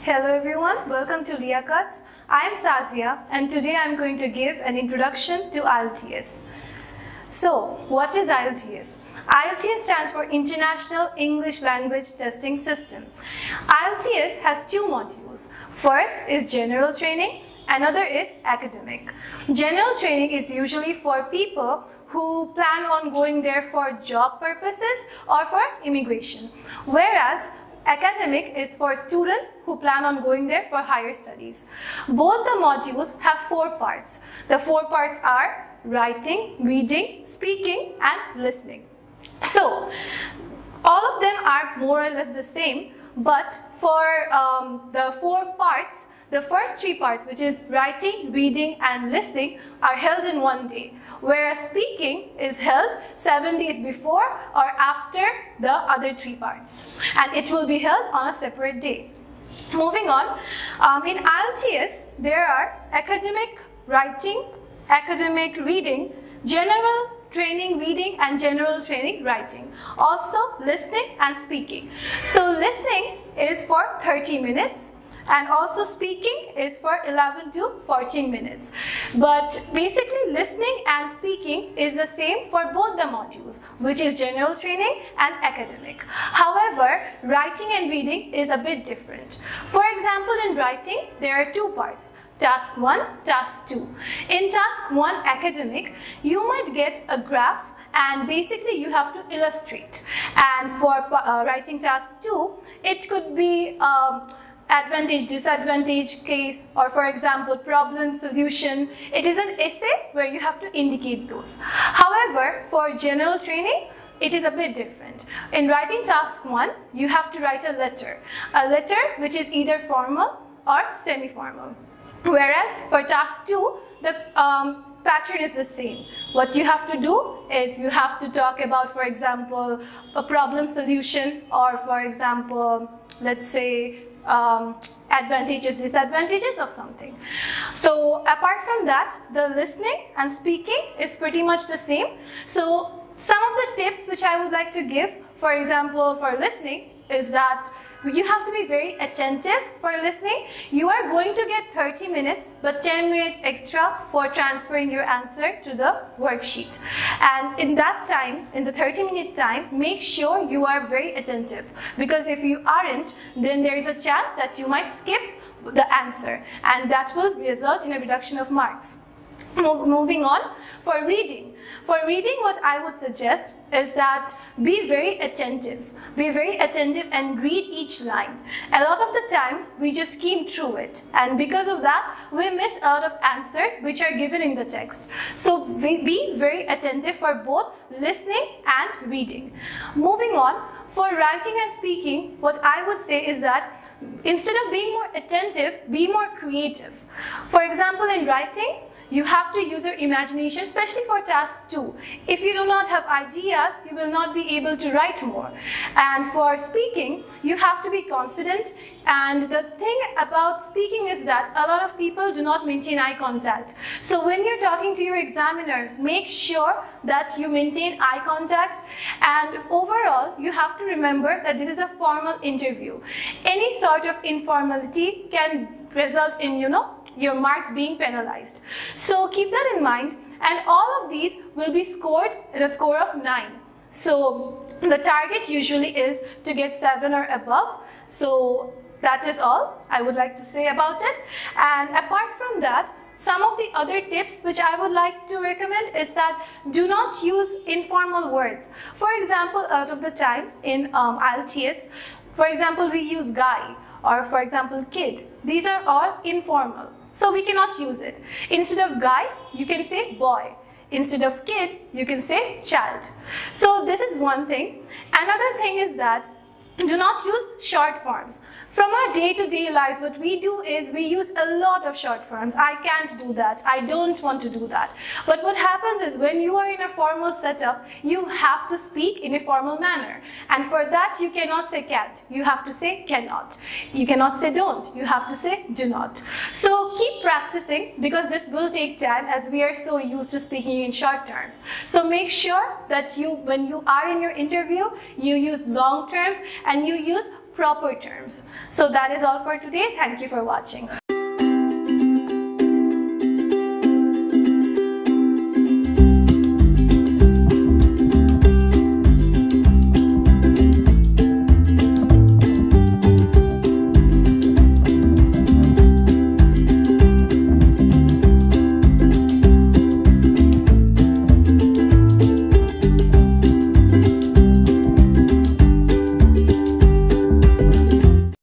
Hello everyone, welcome to Liakat. I am Sazia and today I am going to give an introduction to IELTS. So, what is IELTS? IELTS stands for International English Language Testing System. IELTS has two modules. First is general training, another is academic. General training is usually for people who plan on going there for job purposes or for immigration, whereas academic is for students who plan on going there for higher studies. Both the modules have 4 parts. The 4 parts are writing, reading, speaking, and listening. So, all of them are more or less the same, but for the 4 parts, the first 3 parts, which is writing, reading, and listening, are held in one day, whereas speaking is held 7 days before or after the other 3 parts, and it will be held on a separate day. Moving on, in IELTS, there are academic writing, academic reading, general training reading, and general training writing. Also listening and speaking. So listening is for 30 minutes and also speaking is for 11 to 14 minutes. But basically listening and speaking is the same for both the modules, which is general training and academic. However, writing and reading is a bit different. For example, in writing, there are 2 parts. Task 1, Task 2. In Task 1 academic, you might get a graph and basically you have to illustrate. And for writing Task 2, it could be advantage, disadvantage case, or for example, problem, solution. It is an essay where you have to indicate those. However, for general training, it is a bit different. In writing Task 1, you have to write a letter which is either formal or semi-formal. Whereas for Task 2, the pattern is the same. What you have to do is you have to talk about, for example, a problem solution, or for example, let's say advantages, disadvantages of something. So apart from that, the listening and speaking is pretty much the same. So some of the tips which I would like to give, for example, for listening, is that you have to be very attentive for listening. You are going to get 30 minutes, but 10 minutes extra for transferring your answer to the worksheet. And in that time, in the 30-minute time, make sure you are very attentive. Because if you aren't, then there is a chance that you might skip the answer. And that will result in a reduction of marks. Moving on, for reading. For reading, what I would suggest is that be very attentive. Be very attentive and read each line. A lot of the times, we just skim through it. And because of that, we miss a lot of answers which are given in the text. So be very attentive for both listening and reading. Moving on, for writing and speaking, what I would say is that instead of being more attentive, be more creative. For example, in writing, you have to use your imagination, especially for Task 2. If you do not have ideas, you will not be able to write more. And for speaking, you have to be confident. And the thing about speaking is that a lot of people do not maintain eye contact. So when you're talking to your examiner, make sure that you maintain eye contact. And overall, you have to remember that this is a formal interview. Any sort of informality can result in, your marks being penalized. So keep that in mind, and all of these will be scored at a score of 9. So the target usually is to get 7 or above. So that is all I would like to say about it. And apart from that, some of the other tips which I would like to recommend is that do not use informal words. For example, a lot of the times in IELTS, for example, we use guy, or for example, kid. These are all informal. So we cannot use it. Instead of guy, you can say boy. Instead of kid, you can say child. So this is one thing. Another thing is that do not use short forms. From our day-to-day lives, what we do is we use a lot of short forms. I can't do that. I don't want to do that. But what happens is when you are in a formal setup, you have to speak in a formal manner. And for that, you cannot say can't. You have to say cannot. You cannot say don't. You have to say do not. So keep practicing, because this will take time as we are so used to speaking in short terms. So make sure that when you are in your interview, you use long terms and you use proper terms. So that is all for today. Thank you for watching.